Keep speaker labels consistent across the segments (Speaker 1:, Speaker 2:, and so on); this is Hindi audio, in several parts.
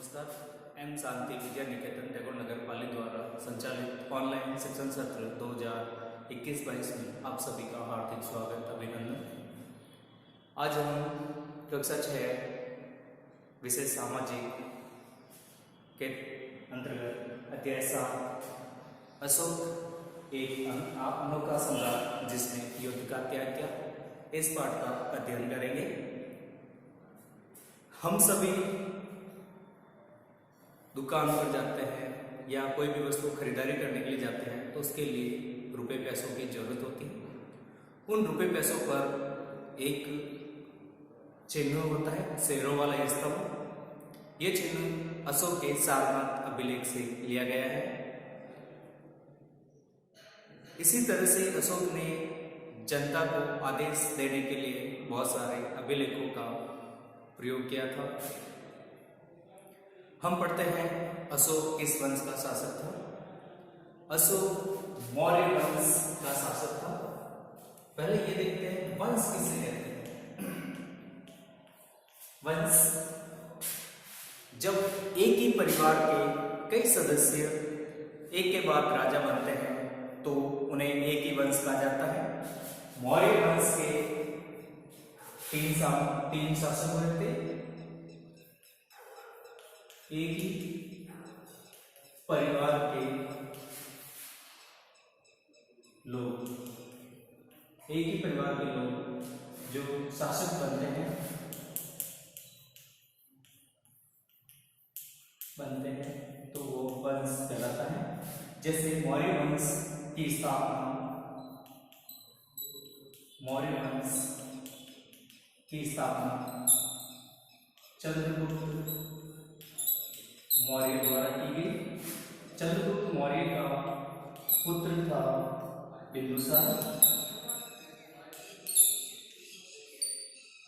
Speaker 1: नमस्कार। एम शांति विद्या निकेतन टैगोर नगर पाली द्वारा संचालित ऑनलाइन शिक्षण सत्र 2021-22 में आप सभी का हार्दिक स्वागत अभिनंदन। आज हम कक्षा 6 विषय सामाजिक के अंतर्गत अध्याय 7 अशोक एक अनोखा सम्राट जिसने युद्ध का त्याग किया, इस पाठ का अध्ययन करेंगे। हम सभी दुकान पर जाते हैं या कोई भी वस्तु खरीदारी करने के लिए जाते हैं तो उसके लिए रुपए पैसों की जरूरत होती है। उन रुपए पैसों पर एक चिन्ह होता है, शेरों वाला यह स्तंभ। ये चिन्ह अशोक के सारनाथ अभिलेख से लिया गया है। इसी तरह से अशोक ने जनता को आदेश देने के लिए बहुत सारे अभिलेखों का प्रयोग किया था। हम पढ़ते हैं अशोक किस वंश का शासक था। अशोक मौर्य वंश का शासक था। पहले ये देखते हैं वंश किसे कहते हैं। वंश जब एक ही परिवार के कई सदस्य एक के बाद राजा बनते हैं तो उन्हें एक ही वंश कहा जाता है। मौर्य वंश के तीन शासक हुए थे। एक ही परिवार के लोग, एक ही परिवार के लोग जो शासक बनते हैं तो वो वंश कहलाता है। जैसे मौर्य वंश की स्थापना चंद्रगुप्त मौर्य द्वारा की गई। चंद्रगुप्त मौर्य का पुत्र था बिंदुसार।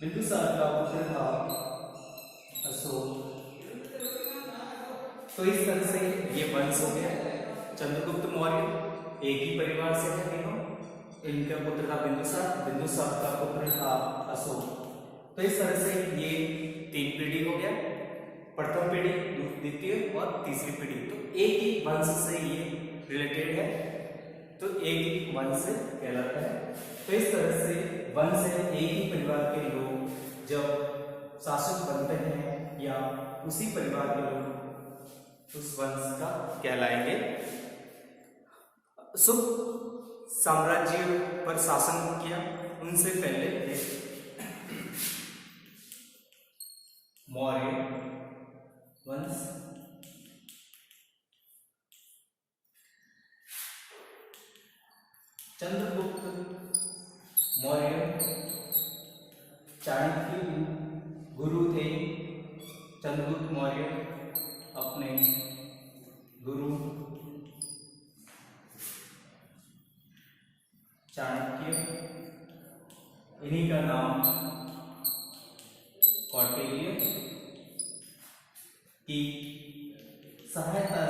Speaker 1: बिंदुसार का पुत्र था अशोक। तो इस तरह से ये वंश हो गया। चंद्रगुप्त मौर्य एक ही परिवार से है तीनों। इनका पुत्र था बिंदुसार का पुत्र था अशोक। तो इस तरह से ये 3 पीढ़ी हो गया, प्रथम पीढ़ी, द्वितीय और तीसरी पीढ़ी। तो एक ही वंश से ये रिलेटेड है, तो एक ही वंश कहलाता है। तो इस तरह से वंश है एक ही परिवार के लोग जब शासक बनते हैं या उसी परिवार के लोग उस वंश का कहलाएंगे। अशोक साम्राज्य पर शासन किया। उनसे पहले मौर्य वंश, चंद्रगुप्त मौर्य चाणक्य गुरु थे। चंद्रगुप्त मौर्य अपने गुरु चाणक्य, इन्हीं का नाम कौटिल्य की सहायता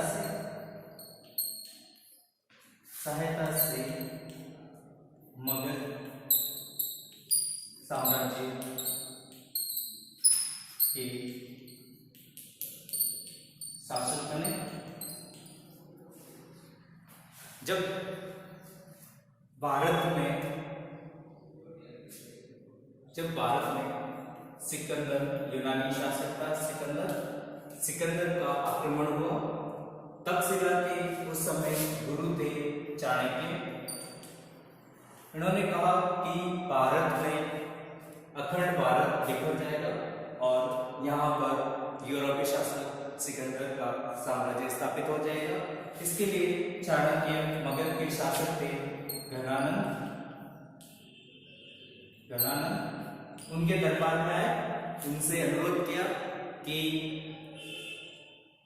Speaker 1: से मगध साम्राज्य के शासक बने। जब भारत में सिकंदर यूनानी शासक था, सिकंदर का आक्रमण हुआ। तक्षशिला के उस समय गुरु थे चाणक्य। इन्होंने कहा कि भारत में अखंड भारत बिखर जाएगा और यहाँ पर यूरोपीय शासक सिकंदर का साम्राज्य स्थापित हो जाएगा। इसके लिए चाणक्य मगध के शासक थे घनानंद उनके दरबार में आए। उनसे अनुरोध किया कि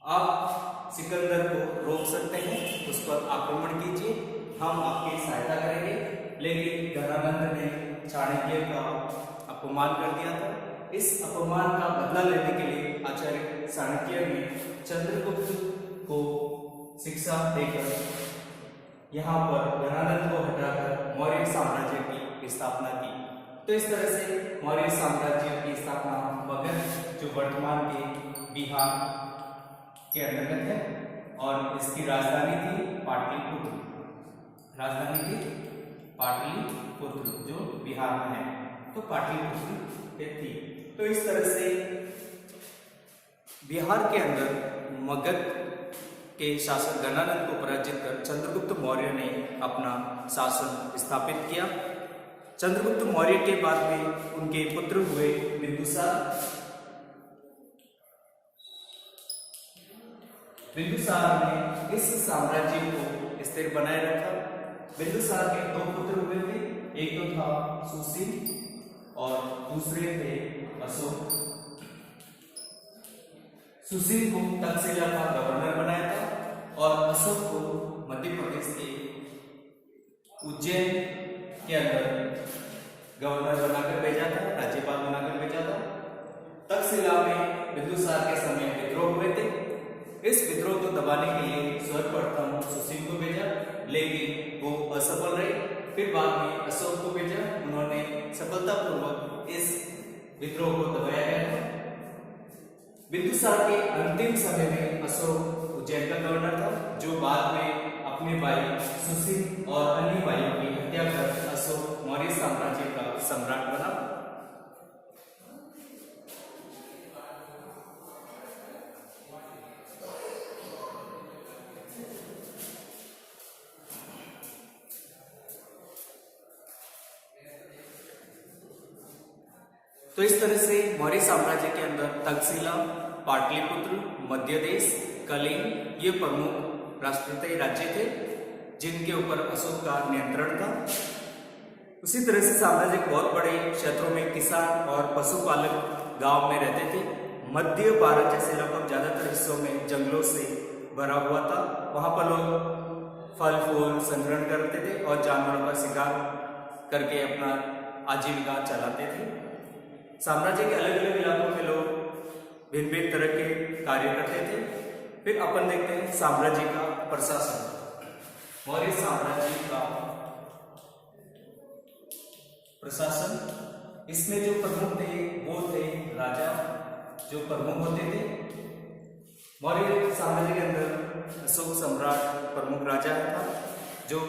Speaker 1: आप सिकंदर को रोक सकते हैं, उस पर आक्रमण कीजिए, हम आपकी सहायता करेंगे। लेकिन घनानंद ने चाणक्य का अपमान कर दिया था। इस अपमान का बदला लेने के लिए आचार्य चाणक्य ने चंद्रगुप्त को शिक्षा देकर यहाँ पर घनानंद को हटाकर मौर्य साम्राज्य की स्थापना की। तो इस तरह से मौर्य साम्राज्य की स्थापना मगध, जो वर्तमान के बिहार के अंतर्गत है और इसकी राजधानी थी पाटलिपुत्र। राजधानी थी पाटलिपुत्र जो बिहार में है, तो पाटलिपुत्र पे थी। तो इस तरह से बिहार के अंदर मगध के शासक गणानंद को पराजित कर चंद्रगुप्त मौर्य ने अपना शासन स्थापित किया। चंद्रगुप्त मौर्य के बाद में उनके पुत्र हुए बिंदुसार। बिंदुसार ने इस साम्राज्य को स्थिर बनाए रखा। बिंदुसार के दो पुत्र हुए थे, एक तो था सुशील और दूसरे थे अशोक। सुशील को तक्षशिला का गवर्नर बनाया था और अशोक को मध्य प्रदेश के उज्जैन के अंदर गवर्नर बनाकर भेजा था, राज्यपाल बनाकर भेजा था। तक्षशिला में बिंदुसार के समय विद्रोह हुए थे। इस विद्रोह को दबाने के लिए सर्वप्रथम सुशील को भेजा, लेकिन वो असफल रहे। फिर बाद में अशोक को भेजा, उन्होंने सफलतापूर्वक इस विद्रोह को दबाया गया। बिंदुसार के अंतिम समय में अशोक उज्जैन का गवर्नर था, जो बाद में अपने भाई सुशील और अन्य भाइयों की हत्या कर अशोक मौर्य साम्राज्य का सम्राट बना। तो इस तरह से मौर्य साम्राज्य के अंदर तक्षशिला, पाटलिपुत्र, मध्य देश, कलिंग ये प्रमुख राष्ट्रीय राज्य थे जिनके ऊपर अशोक का नियंत्रण था। उसी तरह से साम्राज्य के बहुत बड़े क्षेत्रों में किसान और पशुपालक गांव में रहते थे। मध्य भारत जैसे लगभग ज्यादातर हिस्सों में जंगलों से भरा हुआ था। वहां पर लोग फल फूल संग्रहण करते थे और जानवरों का शिकार करके अपना आजीविका चलाते थे। साम्राज्य के अलग अलग इलाकों में लोग भिन्न भिन्न तरह के कार्य करते थे। फिर अपन देखते हैं साम्राज्य का प्रशासन। मौर्य साम्राज्य का प्रशासन, इसमें जो प्रमुख थे वो थे राजा, जो प्रमुख होते थे। मौर्य साम्राज्य के अंदर अशोक सम्राट प्रमुख राजा था, जो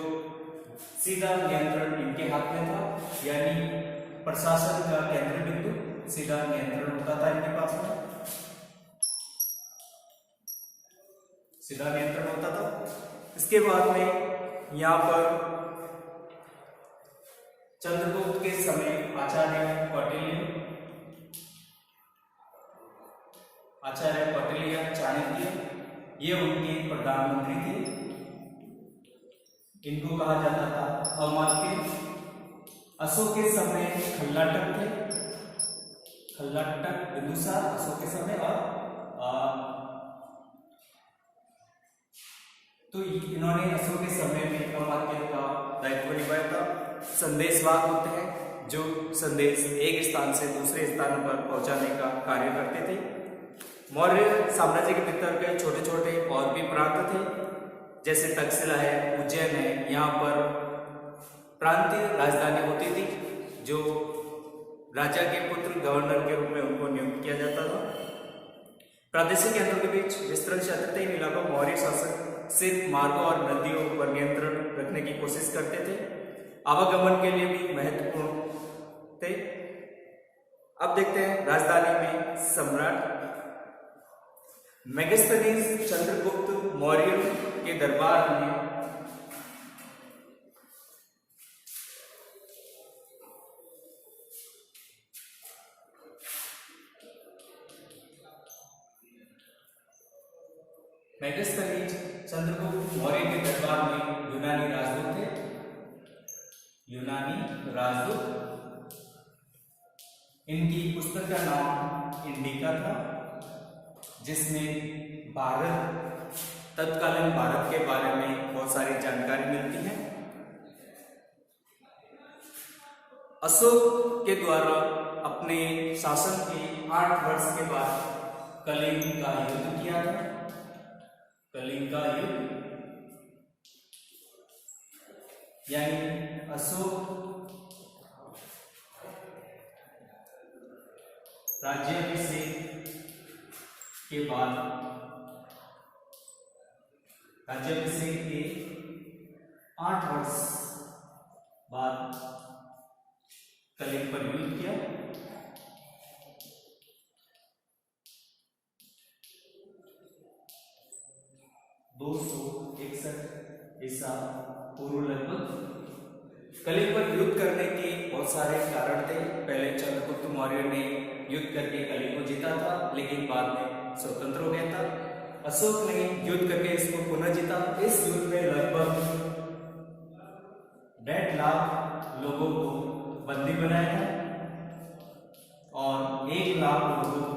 Speaker 1: सीधा नियंत्रण इनके हाथ में था, यानी प्रशासन का केंद्र बिंदु सीधा नियंत्रण होता था इनके पास में, सीधा नियंत्रण होता था। इसके बाद में यहाँ पर चंद्रगुप्त के समय आचार्य पटेल या चाणक्य ये उनके प्रधानमंत्री थे। इनको कहा जाता था अमात्य। अशोक के समय खल्लाटक थे, खल्लाटक बिंदुसार अशोक के समय। और तो इन्होंने अशोक के समय में अमात्य का दायित्व निभाया था। संदेशवाहक होते हैं जो संदेश एक स्थान से दूसरे स्थान पर पहुंचाने का कार्य करते थे। मौर्य साम्राज्य के भीतर के छोटे छोटे और भी प्रांत थे, जैसे तक्षशिला है, उज्जैन है। यहाँ पर प्रांतीय राजधानी होती थी, जो राजा के पुत्र गवर्नर के रूप में उनको नियुक्त किया जाता था। प्रादेशिक केंद्रों के बीच विस्तृत क्षेत्र थे। इन इलाकों में मौर्य शासक सिर्फ मार्गों और नदियों पर नियंत्रण रखने की कोशिश करते थे, आवागमन के लिए भी महत्वपूर्ण थे। अब देखते हैं राजधानी में सम्राट। मेगास्थनीज चंद्रगुप्त मौर्य के दरबार में मेगास्थनीज चंद्रगुप्त मौर्य के दरबार में यूनानी राजदूत थे। यूनानी राजदूत, इनकी पुस्तक का नाम इंडिका था, जिसमें भारत, तत्कालीन भारत के बारे में बहुत सारी जानकारी मिलती है। अशोक के द्वारा अपने शासन के 8 वर्ष के बाद कलिंग का युद्ध किया था। कलिंग का युद्ध यानी अशोक राज्याभिषेक के बाद राज्याभिषेक के 8 वर्ष बाद कलिंग पर युद्ध किया। ईसा पूर्व लगभग। कलिंग पर युद्ध करने के बहुत सारे कारण थे। पहले चंद्रगुप्त मौर्य ने युद्ध करके कलिंग को जीता था, लेकिन बाद में स्वतंत्र हो गया था। अशोक ने युद्ध करके इसको पुनः जीता। इस युद्ध में लगभग 1.5 लाख लोगों को बंदी बनाया था और 1 लाख लोग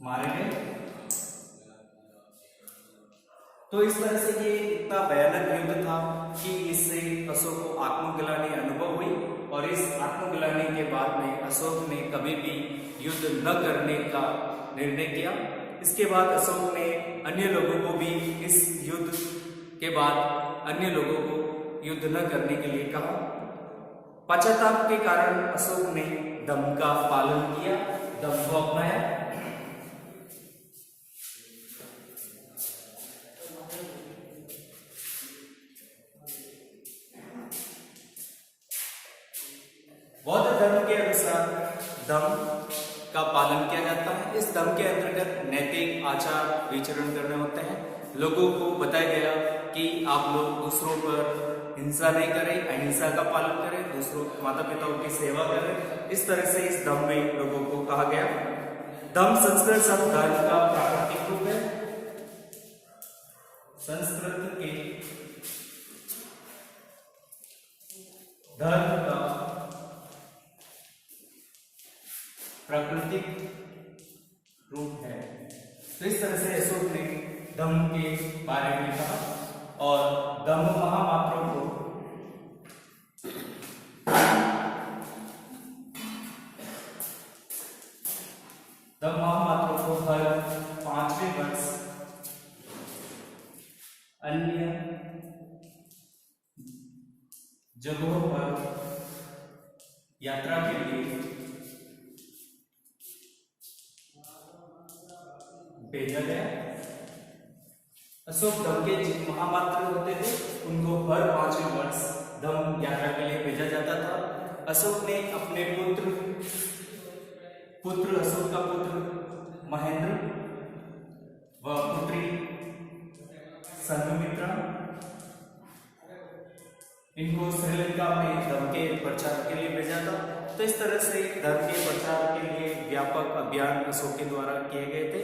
Speaker 1: मारे गए। तो इस तरह से ये इतना भयानक युद्ध था कि इससे अशोक को आत्मग्लानि अनुभव हुई और इस आत्मग्लानि के बाद में अशोक ने कभी भी युद्ध न करने का निर्णय किया। इसके बाद अशोक ने अन्य लोगों को भी इस युद्ध के बाद अन्य लोगों को युद्ध न करने के लिए कहा। पश्चाताप के कारण अशोक ने दम का पालन किया, दम को अपनाया। बौद्ध धर्म के अनुसार दम का पालन किया जाता है। इस दम के अंतर्गत नैतिक आचार विचरण करने होते हैं। लोगों को बताया गया कि आप लोग दूसरों पर हिंसा नहीं करें, अहिंसा का पालन करें, दूसरों माता पिताओं की सेवा करें। इस तरह से इस दम में लोगों को कहा गया। दम संस्कृत शब्द धर्म का प्राकृतिक रूप है। संस्कृत के धर्म का प्राकृतिक रूप है। तो इस तरह से अशोक ने दम के बारे में कहा और दम महामात्रों को हर 5वें वर्ष अन्य जगहों पर यात्रा के लिए भेजा गया। अशोक दम के जिन महामात्र होते थे उनको हर 5वें वर्ष दम यात्रा के लिए भेजा जाता था। अशोक ने अपने पुत्र अशोक का पुत्र महेंद्र व पुत्री संघमित्रा, इनको श्रीलंका में धर्म के प्रचार के लिए भेजा था। तो इस तरह से धर्म के प्रचार के लिए व्यापक अभियान अशोक के द्वारा किए गए थे।